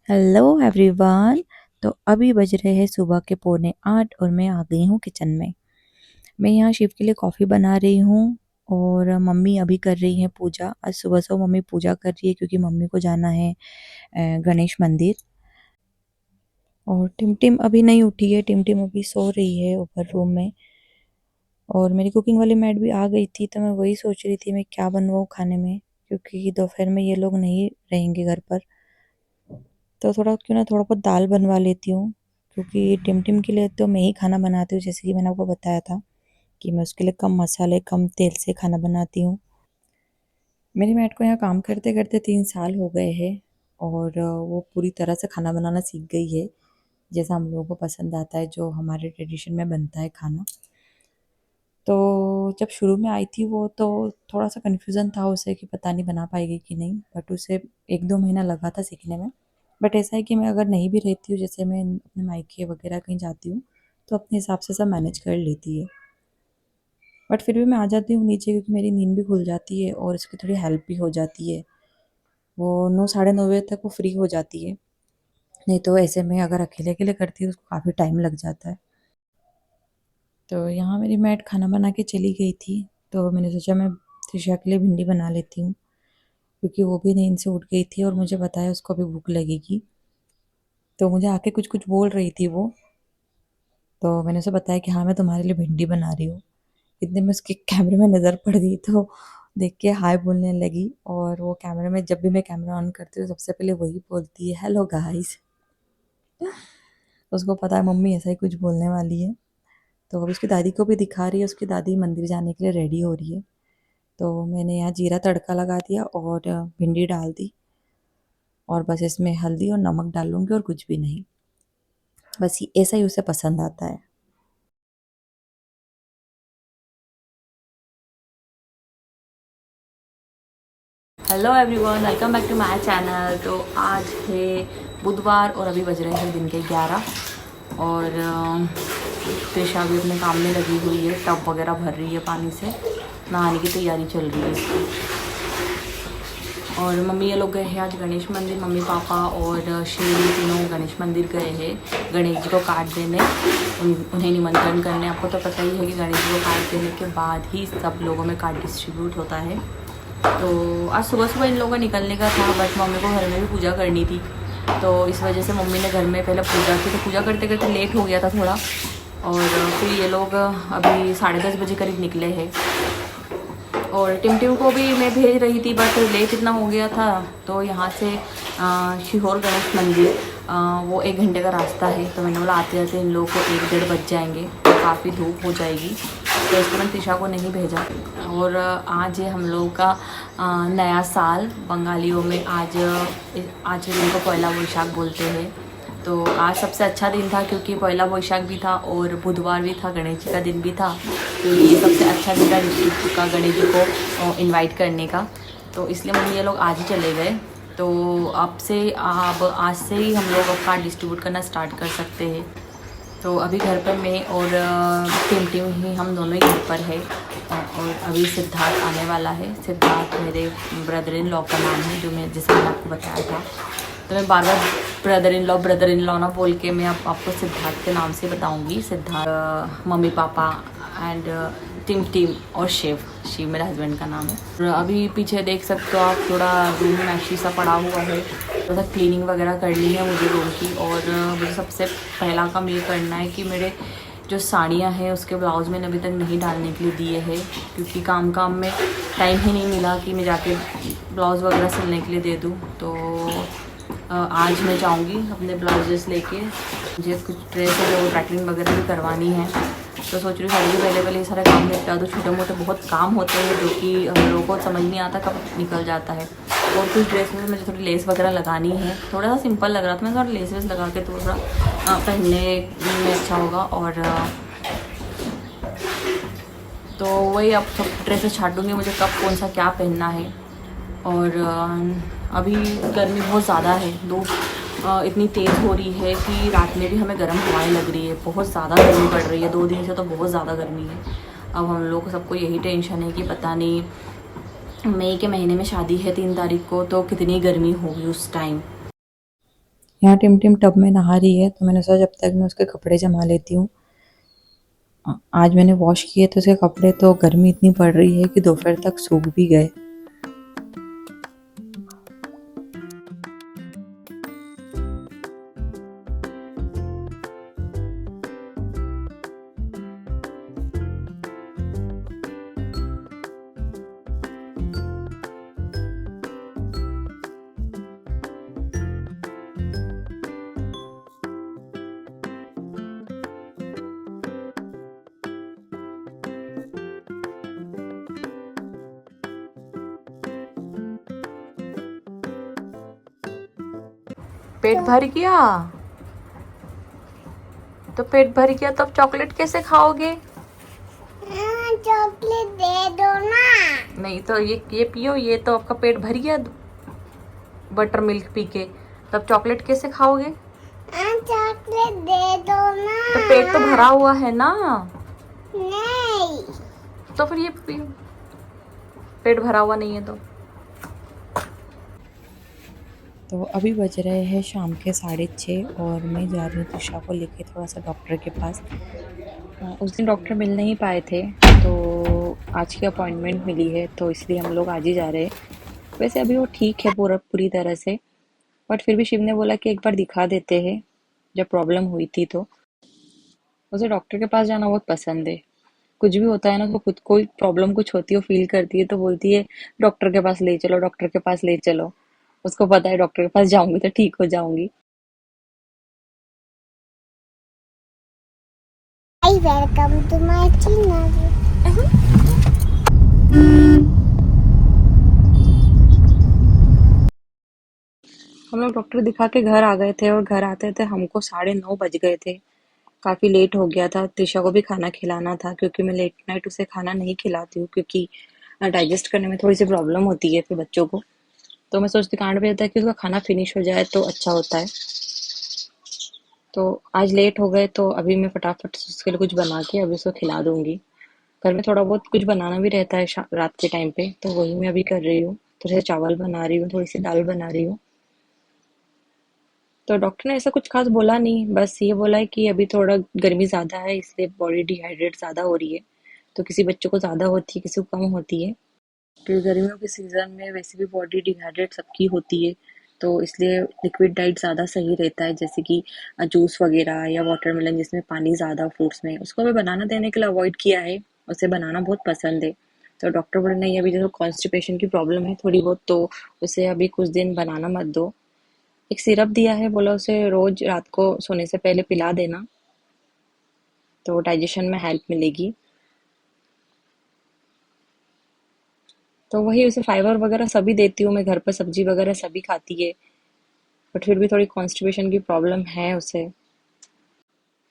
Hello everyone. तो अभी बज रहे हैं सुबह के 7:45 और मैं आ गई हूँ किचन में। मैं यहाँ शिव के लिए कॉफ़ी बना रही हूँ और मम्मी अभी कर रही हैं पूजा। आज सुबह से मम्मी पूजा कर रही है क्योंकि मम्मी को जाना है गणेश मंदिर। और टिम टिम अभी नहीं उठी है, टिम टिम अभी सो रही है ऊपर रूम में। और मेरी कुकिंग वाली मैड भी आ गई थी, तो मैं वही सोच रही थी मैं क्या बनवाऊँ खाने में, क्योंकि दोपहर में ये लोग नहीं रहेंगे घर पर। तो थोड़ा बहुत दाल बनवा लेती हूँ, क्योंकि टिम टिम के लिए तो मैं ही खाना बनाती हूँ, जैसे कि मैंने आपको बताया था कि मैं उसके लिए कम मसाले कम तेल से खाना बनाती हूँ। मेरी मैट को यहाँ काम करते करते 3 साल हो गए हैं और वो पूरी तरह से खाना बनाना सीख गई है, जैसा हम लोगों को पसंद आता है, जो हमारे ट्रेडिशन में बनता है खाना। तो जब शुरू में आई थी वो, तो थोड़ा सा कन्फ्यूज़न था उसे कि पता नहीं बना पाएगी कि नहीं, बट उसे 1-2 महीना लगा था सीखने में। बट ऐसा है कि मैं अगर नहीं भी रहती हूँ, जैसे मैं अपने मायके वगैरह कहीं जाती हूँ, तो अपने हिसाब से सब मैनेज कर लेती है। बट फिर भी मैं आ जाती हूँ नीचे, क्योंकि मेरी नींद भी खुल जाती है और इसकी थोड़ी हेल्प भी हो जाती है। वो 9 साढ़े 9 बजे तक वो फ्री हो जाती है। नहीं तो ऐसे में अगर अकेले अकेले करती है, उसको काफ़ी टाइम लग जाता है। तो यहाँ मेरी मैट खाना बना के चली गई थी, तो मैंने सोचा मैं त्रिशा के लिए भिंडी बना लेती हूँ, क्योंकि वो भी नींद से उठ गई थी और मुझे बताया उसको अभी भूख लगेगी। तो मुझे आके कुछ कुछ बोल रही थी वो। तो मैंने उसे बताया कि हाँ, मैं तुम्हारे लिए भिंडी बना रही हूँ। इतने में उसके कैमरे में नज़र पड़ गई, तो देख के हाय बोलने लगी। और वो कैमरे में, जब भी मैं कैमरा ऑन करती हूँ, सबसे पहले वही बोलती है, हेलो गाइस। उसको पता है मम्मी ऐसा ही कुछ बोलने वाली है। तो अब उसकी दादी को भी दिखा रही है, उसकी दादी मंदिर जाने के लिए रेडी हो रही है। तो मैंने यहाँ जीरा तड़का लगा दिया और भिंडी डाल दी, और बस इसमें हल्दी और नमक डालूंगी और कुछ भी नहीं। बस ये ऐसा ही उसे पसंद आता है। Hello everyone, welcome back to my channel. तो आज है बुधवार और अभी बज रहे हैं दिन के 11। और त्रिशा भी अपने काम में लगी हुई है, टब वगैरह भर रही है पानी से, नहाने की तैयारी चल रही है इसकी। और मम्मी ये लोग गए हैं आज गणेश मंदिर, मम्मी पापा और शेरी तीनों गणेश मंदिर गए हैं गणेश जी को कार्ड देने, उन्हें निमंत्रण करने। आपको तो पता ही है कि गणेश जी को कार्ड देने के बाद ही सब लोगों में कार्ड डिस्ट्रीब्यूट होता है। तो आज सुबह सुबह इन लोगों का निकलने का था, बट मम्मी को घर में भी पूजा करनी थी, तो इस वजह से मम्मी ने घर में पहले पूजा की। तो पूजा करते करते लेट हो गया था थोड़ा, और फिर ये लोग अभी 10:30 बजे करीब निकले हैं। और टिम टिम को भी मैं भेज रही थी, बट लेट इतना हो गया था। तो यहाँ से शिहोर गणेश मंदिर वो 1 घंटे का रास्ता है, तो मैंने बोला आते आते इन लोगों को 1-1:30 बज जाएंगे, तो काफ़ी धूप हो जाएगी, तो इसको मैंने त्रिशा को नहीं भेजा। और आज है हम लोगों का नया साल बंगालियों में। आज के दिन को पहला वैशाख बोलते हैं। तो आज सबसे अच्छा दिन था, क्योंकि पहला वैशाख भी था और बुधवार भी था, गणेश जी का दिन भी था। तो ये सबसे अच्छा दिन था ऋषि का गणेश जी को इनवाइट करने का। तो इसलिए मम्मी ये लोग आज ही चले गए। तो अब आज से ही हम लोग कार्ड डिस्ट्रीब्यूट करना स्टार्ट कर सकते हैं। तो अभी घर पर मैं और टिम टिम ही, हम दोनों ही घर पर है। और अभी सिद्धार्थ आने वाला है। सिद्धार्थ मेरे ब्रदर इन लॉ का नाम है, जैसे मैंने आपको बताया था। तो मैं बार बार ब्रदर इन लॉ ना बोल के मैं आपको सिद्धार्थ के नाम से बताऊंगी। Siddharth mummy papa and Tim Tim और शिव मेरे हस्बैंड का नाम है। और अभी पीछे देख सकते हो आप, थोड़ा रूम मैशी सा पड़ा हुआ है, थोड़ा सा क्लीनिंग वगैरह करनी है मुझे रूम की। और मुझे सबसे पहला काम ये करना है कि मेरे जो साड़ियाँ हैं उसके ब्लाउज़ मैंने अभी तक नहीं डालने के लिए दिए हैं, क्योंकि काम में टाइम ही नहीं मिला कि मैं जाके ब्लाउज़ वगैरह सिलने के लिए दे दूँ। तो आज मैं जाऊँगी अपने ब्लाउजेस लेके। मुझे कुछ ड्रेस है जो ट्रैकिंग वगैरह भी करवानी है, तो सोच रही हूँ साड़ी के पहले ये सारे काम निपटा दो। छोटे मोटे बहुत काम होते हैं जो कि हम लोगों को समझ नहीं आता कब निकल जाता है। और कुछ ड्रेस में मुझे थोड़ी लेस वगैरह लगानी है, थोड़ा सा सिंपल लग रहा था, मैं थोड़ा लेस वेस लगा के थोड़ा पहनने में अच्छा होगा। और तो वही अब सब ड्रेसेस छाटूँगी, मुझे कब कौन सा क्या पहनना है। और अभी गर्मी बहुत ज़्यादा है, धूप इतनी तेज़ हो रही है कि रात में भी हमें गर्म हवाएं लग रही है। बहुत ज़्यादा गर्मी पड़ रही है, 2 दिन से तो बहुत ज़्यादा गर्मी है। अब हम लोग को सबको यही टेंशन है कि पता नहीं मई के महीने में शादी है 3 तारीख को, तो कितनी गर्मी होगी उस टाइम। यहाँ टिम टिम टब में नहा रही है, तो मैंने सोचा जब तक मैं उसके कपड़े जमा लेती हूँ। आज मैंने वॉश किए थे उसके कपड़े, तो गर्मी इतनी पड़ रही है कि दोपहर तक सूख भी गए। पेट भर गया? तो पेट भर गया तो अब चॉकलेट कैसे खाओगे? चॉकलेट दे दो ना। नहीं तो ये पियो, ये तो आपका पेट भर गया बटर मिल्क पी के, तब चॉकलेट कैसे खाओगे? चॉकलेट दे दो ना। तो पेट तो भरा हुआ है ना। नहीं, तो फिर ये पियो, पेट भरा हुआ नहीं है तो। तो अभी बज रहे हैं शाम के 6:30 और मैं जा रही हूँ त्रिशा को लेके थोड़ा सा डॉक्टर के पास। उस दिन डॉक्टर मिल नहीं पाए थे, तो आज की अपॉइंटमेंट मिली है, तो इसलिए हम लोग आज ही जा रहे हैं। वैसे अभी वो ठीक है पूरी तरह से, बट फिर भी शिव ने बोला कि एक बार दिखा देते हैं, जब प्रॉब्लम हुई थी तो। उसे डॉक्टर के पास जाना बहुत पसंद है। कुछ भी होता है ना, तो खुद कोई प्रॉब्लम कुछ होती है, फील करती है तो बोलती है डॉक्टर के पास ले चलो, डॉक्टर के पास ले चलो। उसको पता है डॉक्टर के पास जाऊंगी तो ठीक हो जाऊंगी। I welcome to my channel. हम लोग डॉक्टर दिखा के घर आ गए थे, और घर आते थे हमको 9:30 बज गए थे। काफ़ी लेट हो गया था। त्रिशा को भी खाना खिलाना था, क्योंकि मैं लेट नाइट उसे खाना नहीं खिलाती हूँ, क्योंकि डाइजेस्ट करने में थोड़ी सी प्रॉब्लम होती है फिर बच्चों को। तो मैं सोचती हूँ 8 बजे तक कि उसका खाना फिनिश हो जाए तो अच्छा होता है। तो आज लेट हो गए, तो अभी मैं फटाफट से उसके लिए कुछ बना के अभी उसको खिला दूंगी। घर में थोड़ा बहुत कुछ बनाना भी रहता है रात के टाइम पे, तो वही मैं अभी कर रही हूँ। थोड़े से चावल बना रही हूँ, थोड़ी सी दाल बना रही हूँ। तो डॉक्टर ने ऐसा कुछ खास बोला नहीं, बस ये बोला है कि अभी थोड़ा गर्मी ज़्यादा है, इसलिए बॉडी डिहाइड्रेट ज़्यादा हो रही है। तो किसी बच्चों को ज़्यादा होती है, किसी को कम होती है। क्योंकि गर्मियों के सीज़न में वैसे भी बॉडी डिहाइड्रेट सबकी होती है, तो इसलिए लिक्विड डाइट ज़्यादा सही रहता है, जैसे कि जूस वगैरह या वाटरमेलन जिसमें पानी ज़्यादा फ्रूट्स में, उसको भी बनाना देने के लिए अवॉइड किया है। उसे बनाना बहुत पसंद है। तो डॉक्टर बोले नहीं, अभी जो कॉन्स्टिपेशन की प्रॉब्लम है थोड़ी बहुत, तो उसे अभी कुछ दिन बनाना मत दो। एक सिरप दिया है, बोला उसे रोज रात को सोने से पहले पिला देना, तो डाइजेशन में हेल्प मिलेगी। तो वही उसे फाइबर वगैरह सभी देती हूँ मैं, घर पर सब्जी वगैरह सभी खाती है, बट फिर भी थोड़ी कॉन्स्टिपेशन की प्रॉब्लम है उसे।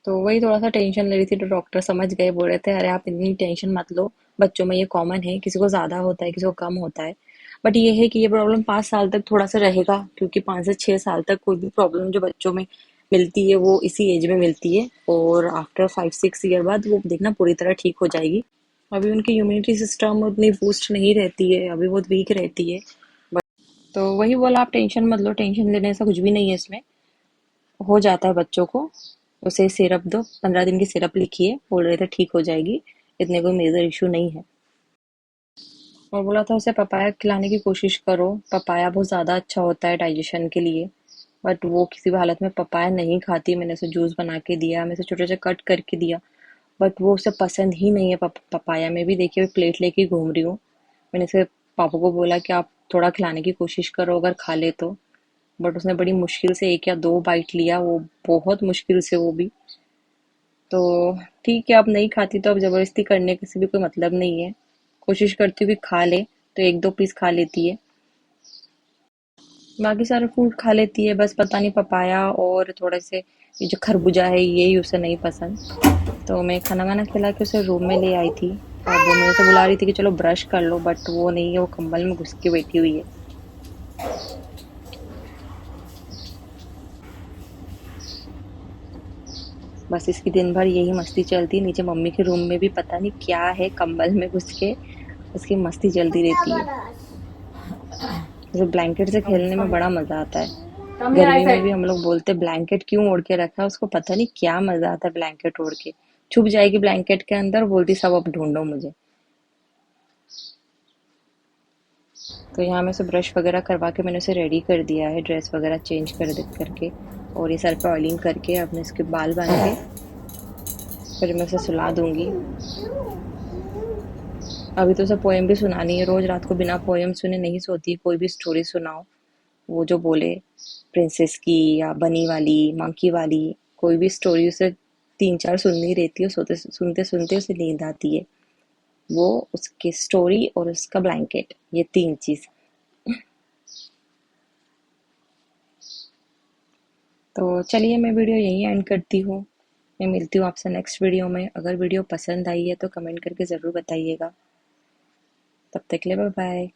तो वही थोड़ा सा टेंशन ले रही थी, तो डॉक्टर समझ गए, बोल रहे थे अरे आप इतनी टेंशन मत लो, बच्चों में ये कॉमन है, किसी को ज़्यादा होता है, किसी को कम होता है। बट ये है कि ये प्रॉब्लम 5 साल तक थोड़ा सा रहेगा, क्योंकि 5 से 6 साल तक कोई भी प्रॉब्लम जो बच्चों में मिलती है वो इसी एज में मिलती है, और आफ्टर 5-6 ईयर बाद वो देखना पूरी तरह ठीक हो जाएगी। अभी उनकी इम्यूनिटी सिस्टम उतनी बूस्ट नहीं रहती है, अभी बहुत वीक रहती है। तो वही बोला आप टेंशन मत लो, टेंशन लेने से कुछ भी नहीं है इसमें, हो जाता है बच्चों को। उसे सिरप दो, 15 दिन की सिरप लिखी है, बोल रहे थे ठीक हो जाएगी, इतने कोई मेजर इशू नहीं है। और बोला था उसे पपाया खिलाने की कोशिश करो, पपाया बहुत ज़्यादा अच्छा होता है डाइजेशन के लिए। बट वो किसी भी हालत में पपाया नहीं खाती। मैंने उसे जूस बना के दिया, मैं उसे छोटे छोटे कट करके दिया, बट वो उसे पसंद ही नहीं है पपाया। मैं भी देखिए प्लेट लेके घूम रही हूँ। मैंने उसे पापा को बोला कि आप थोड़ा खिलाने की कोशिश करो, अगर खा ले तो। बट उसने बड़ी मुश्किल से 1 या 2 बाइट लिया, वो बहुत मुश्किल से, वो भी। तो ठीक है, अब नहीं खाती तो अब जबरदस्ती करने का से भी कोई मतलब नहीं है। कोशिश करती हूँ कि खा ले, तो 1-2 पीस खा लेती है, बाकी सारे फ्रूट खा लेती है। बस पता नहीं पपाया और थोड़े से ये जो खरबूजा है यही उसे नहीं पसंद। तो मैं खाना वाना खिला के उसे रूम में ले आई थी। अब वो मेरे से बुला रही थी कि चलो ब्रश कर लो, बट वो नहीं है, वो कंबल में घुस के बैठी हुई है। बस इसकी दिन भर यही मस्ती चलती है। नीचे मम्मी के रूम में भी पता नहीं क्या है, कंबल में घुस के उसकी मस्ती चलती रहती है। मुझे ब्लैंकेट से खेलने में बड़ा मज़ा आता है। गर्मी में भी हम लोग बोलते ब्लैंकेट क्यों ओढ़ के रखा है, उसको पता नहीं क्या मजा आता है ब्लैंकेट ओढ़ के। छुप जाएगी ब्लैंकेट के अंदर, बोलती सब अब ढूंढो मुझे। तो यहाँ मैं उसे ब्रश वगैरह करवा के मैंने उसे रेडी कर दिया है, ड्रेस वगैरह चेंज करके, और ये सर पे ऑयलिंग करके अब मैं इसके बाल बांध के फिर मैं उसे सुला दूंगी। अभी तो उसे पोएम भी सुनानी है, रोज रात को बिना पोएम सुने नहीं सोती। कोई भी स्टोरी सुनाओ, वो जो बोले, प्रिंसेस की या बनी वाली, मंकी वाली, कोई भी स्टोरी उसे 3-4 सुननी रहती है। सोते सुनते सुनते उसे नींद आती है। वो, उसकी स्टोरी और उसका ब्लैंकेट, ये 3 चीज। तो चलिए मैं वीडियो यहीं एंड करती हूँ। मैं मिलती हूँ आपसे नेक्स्ट वीडियो में। अगर वीडियो पसंद आई है तो कमेंट करके ज़रूर बताइएगा। तब तक के लिए बाय बाय।